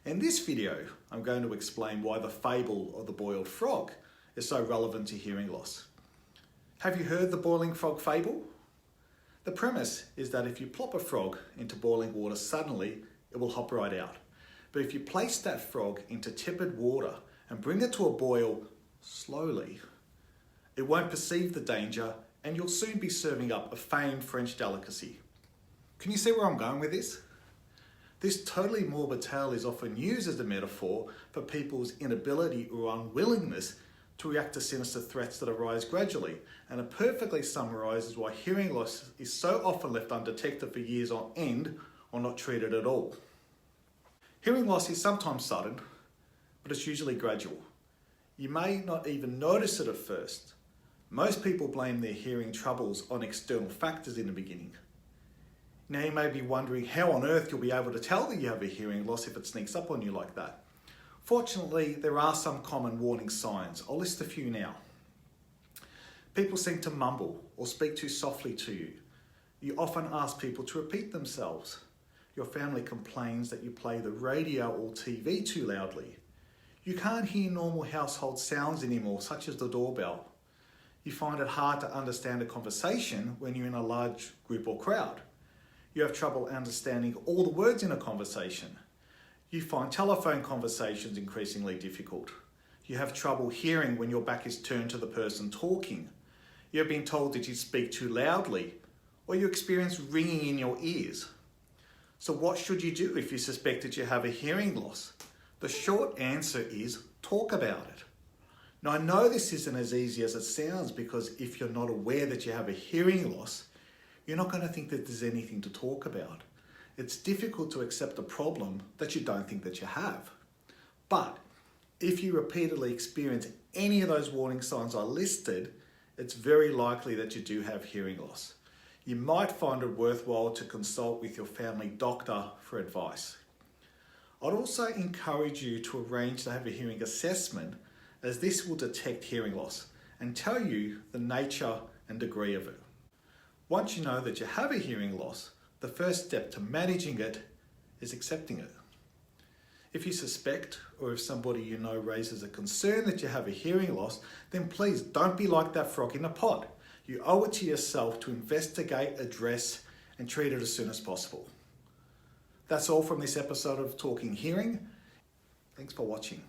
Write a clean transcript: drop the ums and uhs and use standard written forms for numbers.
In this video, I'm going to explain why the fable of the boiled frog is so relevant to hearing loss. Have you heard the boiling frog fable? The premise is that if you plop a frog into boiling water suddenly, it will hop right out. But if you place that frog into tepid water and bring it to a boil slowly, it won't perceive the danger and you'll soon be serving up a famed French delicacy. Can you see where I'm going with this? This totally morbid tale is often used as a metaphor for people's inability or unwillingness to react to sinister threats that arise gradually, and it perfectly summarises why hearing loss is so often left undetected for years on end or not treated at all. Hearing loss is sometimes sudden, but it's usually gradual. You may not even notice it at first. Most people blame their hearing troubles on external factors in the beginning. Now you may be wondering how on earth you'll be able to tell that you have a hearing loss if it sneaks up on you like that. Fortunately, there are some common warning signs. I'll list a few now. People seem to mumble or speak too softly to you. You often ask people to repeat themselves. Your family complains that you play the radio or TV too loudly. You can't hear normal household sounds anymore, such as the doorbell. You find it hard to understand a conversation when you're in a large group or crowd. You have trouble understanding all the words in a conversation. You find telephone conversations increasingly difficult. You have trouble hearing when your back is turned to the person talking. You have been told that you speak too loudly, or you experience ringing in your ears. So what should you do if you suspect that you have a hearing loss? The short answer is talk about it. Now I know this isn't as easy as it sounds, because if you're not aware that you have a hearing loss, you're not going to think that there's anything to talk about. It's difficult to accept a problem that you don't think that you have. But if you repeatedly experience any of those warning signs I listed, it's very likely that you do have hearing loss. You might find it worthwhile to consult with your family doctor for advice. I'd also encourage you to arrange to have a hearing assessment, as this will detect hearing loss and tell you the nature and degree of it. Once you know that you have a hearing loss, the first step to managing it is accepting it. If you suspect, or if somebody you know raises a concern that you have a hearing loss, then please don't be like that frog in the pot. You owe it to yourself to investigate, address, and treat it as soon as possible. That's all from this episode of Talking Hearing. Thanks for watching.